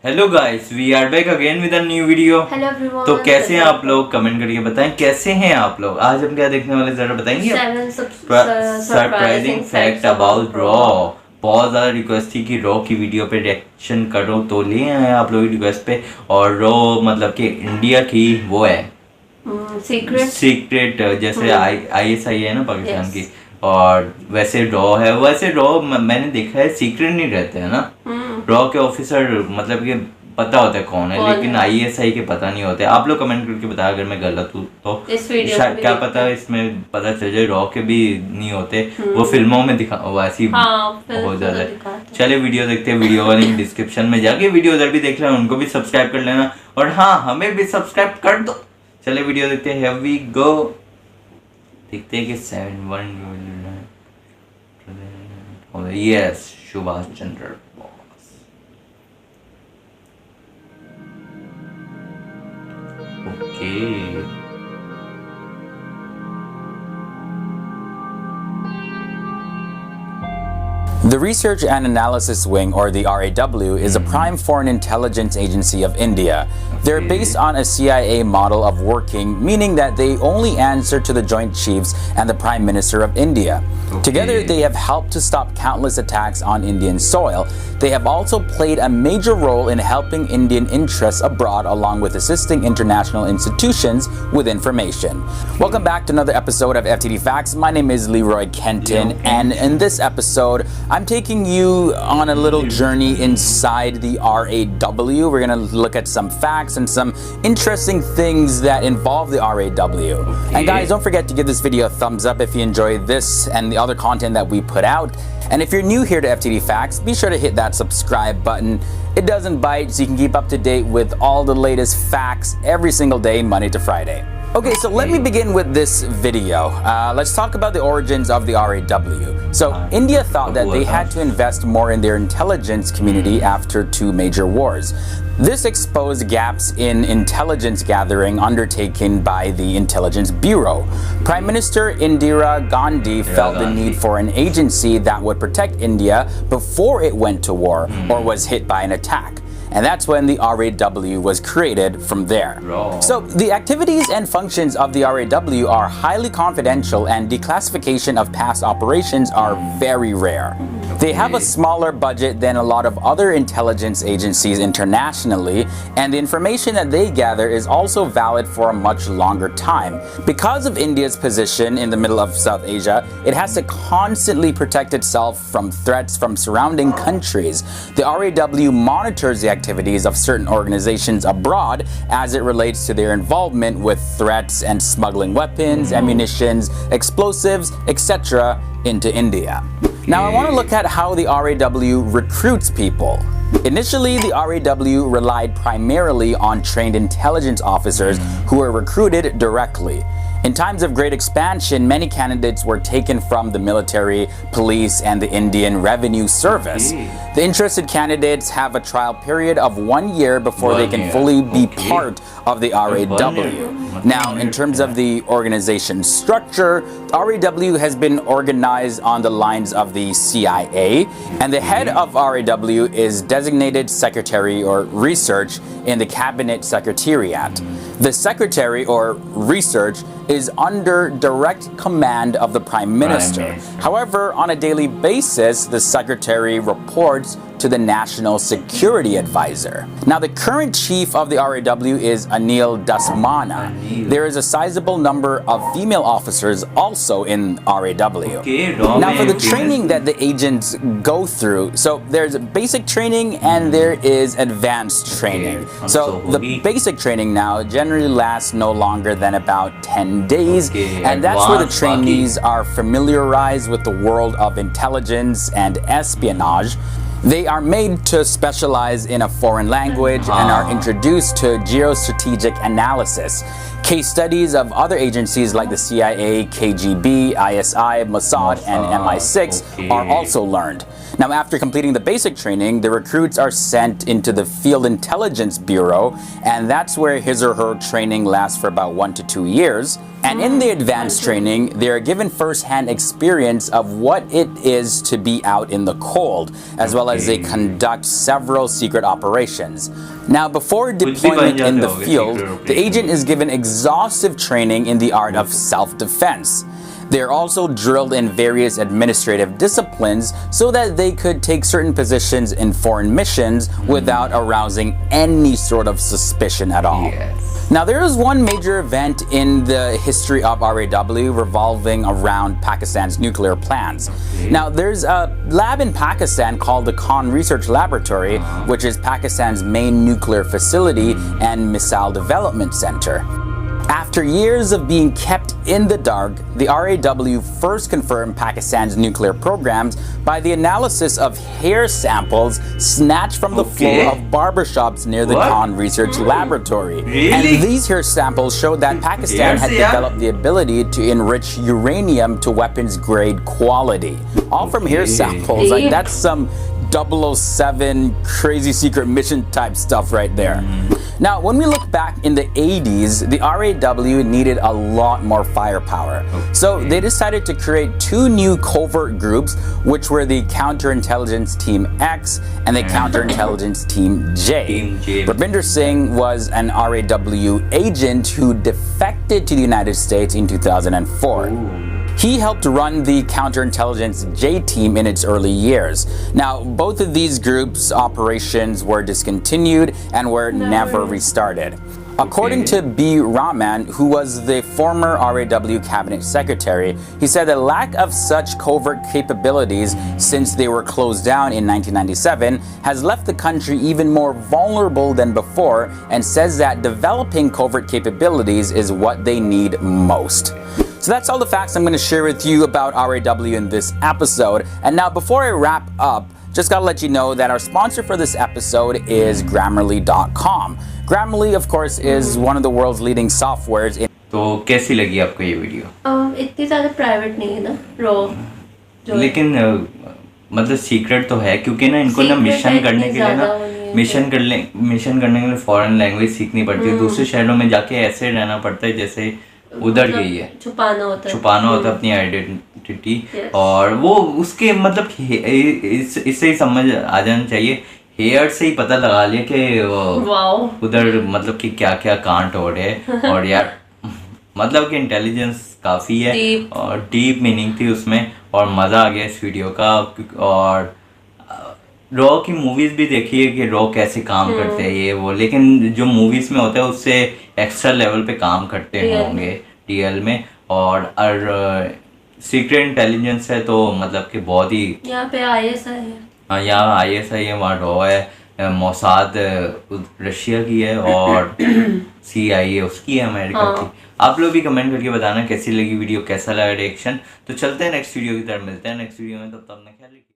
Hello guys, we are back again with a new video. Hello everyone. तो कैसे हैं आप लोग? कमेंट करके बताएं कैसे हैं आप लोग। आज हम क्या देखने वाले जरा बताएंगे? 7 सरप्राइजिंग फैक्ट अबाउट रॉ। बहुत ज़्यादा रिक्वेस्ट थी कि रॉ की वीडियो पे रिएक्शन करो, तो ले आए आप लोग रिक्वेस्ट पे। और रॉ मतलब कि इंडिया की वो है सीक्रेट जैसे ISI है ना पाकिस्तान की, और वैसे रॉ है। वैसे रॉ मैंने देखा है सीक्रेट नहीं रहते है ना। रॉ के ऑफिसर मतलब कि पता होता है कौन है, लेकिन ISI के पता नहीं होते। आप लोग कमेंट करके बताया अगर मैं गलत हूँ तो। शायद क्या पता इसमें पता चल जाए रॉ के भी नहीं होते, वो फिल्मों में दिखा वैसी हो जाता है। चले वीडियो देखते हैं। वीडियो का लिंक डिस्क्रिप्शन में जाके वीडियो उधर भी देख रहे हैं, उनको भी सब्सक्राइब कर लेना, और हाँ हमें भी सब्सक्राइब कर दो। चले वीडियो देखते हैं। We go. देखते हैं कि 7-1 yes Subhash Chandra Bose. Okay The Research and Analysis Wing, or the RAW, is a prime foreign intelligence agency of India. They're based on a CIA model of working, meaning that they only answer to the Joint Chiefs and the Prime Minister of India. Together, they have helped to stop countless attacks on Indian soil. They have also played a major role in helping Indian interests abroad, along with assisting international institutions with information. Welcome back to another episode of FTD Facts. My name is Leroy Kenton, and in this episode, I'm taking you on a little journey inside the RAW. We're going to look at some facts and some interesting things that involve the RAW. And guys, don't forget to give this video a thumbs up if you enjoyed this and the other content that we put out. And if you're new here to FTD Facts, be sure to hit that subscribe button. It doesn't bite, so you can keep up to date with all the latest facts every single day, Monday to Friday. Okay, so let me begin with this video. Let's talk about the origins of the RAW. So India thought that they had to invest more in their intelligence community after 2 major wars. This exposed gaps in intelligence gathering undertaken by the Intelligence Bureau. Prime Minister Indira Gandhi felt the need for an agency that would protect India before it went to war or was hit by an attack. And that's when the RAW was created from there. So the activities and functions of the RAW are highly confidential, and declassification of past operations are very rare. They have a smaller budget than a lot of other intelligence agencies internationally, and the information that they gather is also valid for a much longer time. Because of India's position in the middle of South Asia, it has to constantly protect itself from threats from surrounding countries. The RAW monitors the activities of certain organizations abroad as it relates to their involvement with threats and smuggling weapons, ammunitions, explosives, etc. into India. Now I want to look at how the RAW recruits people. Initially, the RAW relied primarily on trained intelligence officers who were recruited directly. In times of great expansion, many candidates were taken from the military, police, and the Indian Revenue Service. The interested candidates have a trial period of 1 year before they can fully be part of the RAW. Now, in terms of the organization structure, RAW has been organized on the lines of the CIA, and the head of RAW is designated secretary or research in the Cabinet Secretariat. The secretary or research is under direct command of the Prime Minister. However, on a daily basis, the secretary reports to the National Security Advisor. Now, the current chief of the RAW is Anil Dasmana. There is a sizable number of female officers also in RAW. Now, for the training that the agents go through, so there's basic training and there is advanced training. So the basic training now generally lasts no longer than about 10 days, and that's where the trainees are familiarized with the world of intelligence and espionage. They are made to specialize in a foreign language and are introduced to geostrategic analysis. Case studies of other agencies like the CIA, KGB, ISI, Mossad, and MI6 are also learned. Now, after completing the basic training, the recruits are sent into the Field Intelligence Bureau, and that's where his or her training lasts for about 1 to 2 years. And in the advanced training, they are given first-hand experience of what it is to be out in the cold, as well as they conduct several secret operations. Now, before deployment in the field, the agent is given exhaustive training in the art of self-defense. They are also drilled in various administrative disciplines so that they could take certain positions in foreign missions without arousing any sort of suspicion at all. Now, there is one major event in the history of RAW revolving around Pakistan's nuclear plans. Now, there's a lab in Pakistan called the Khan Research Laboratory, which is Pakistan's main nuclear facility and missile development center. After years of being kept in the dark, the RAW first confirmed Pakistan's nuclear programs by the analysis of hair samples snatched from the floor of barbershops near the Khan Research Laboratory. Really? And these hair samples showed that Pakistan had developed the ability to enrich uranium to weapons-grade quality. All from hair samples. Like, that's some 007 crazy secret mission type stuff right there. Now, when we look back in the 80s, the RAW needed a lot more firepower. So they decided to create two new covert groups, which were the Counterintelligence Team X and the Counterintelligence Team J. Ravinder Singh was an RAW agent who defected to the United States in 2004. He helped run the Counterintelligence J team in its early years. Now, both of these groups' operations were discontinued and were never restarted. According to B. Rahman, who was the former RAW cabinet secretary, he said the lack of such covert capabilities since they were closed down in 1997 has left the country even more vulnerable than before, and says that developing covert capabilities is what they need most. So that's all the facts I'm going to share with you about RAW in this episode. And now, before I wrap up, just gotta let you know that our sponsor for this episode is Grammarly.com. Grammarly, of course, is one of the world's leading softwares. तो कैसी लगी आपको ये video? इतनी ज़्यादा private नहीं है ना, रॉ। लेकिन मतलब सीक्रेट तो है, क्योंकि ना इनको ना मिशन करने के लिए ना मिशन करने के लिए फॉरेन लैंग्वेज सीखनी पड़ती है। दूसरे शहरों में जाके ऐसे रहना पड़ता है जैसे उधर गई है, छुपाना होता है अपनी आइडेंटिटी। और वो उसके मतलब इससे ही समझ आ जाना चाहिए, हेयर से ही पता लगा लिया कि उधर मतलब कि क्या क्या कांड हो रहे हैं। और यार मतलब कि इंटेलिजेंस काफ़ी है और डीप मीनिंग थी उसमें, और मज़ा आ गया इस वीडियो का। और रॉ की मूवीज़ भी देखिए कि रॉ कैसे काम करते हैं ये वो, लेकिन जो मूवीज़ में होता है उससे एक्स्ट्रा लेवल पे काम करते होंगे टीएल में। और सीक्रेट इंटेलिजेंस है तो मतलब कि बहुत ही, यहाँ पे आईएसआई है। हाँ, यहाँ आईएसआई है, वहाँ रॉ है, मोसाद रशिया की है और CIA उसकी है, अमेरिका की। आप लोग भी कमेंट करके बताना कैसी लगी वीडियो, कैसा लगा रिएक्शन। तो चलते हैं नेक्स्ट वीडियो की तरफ, मिलते हैं नेक्स्ट वीडियो में, तब तक अपना ख्याल रखिए।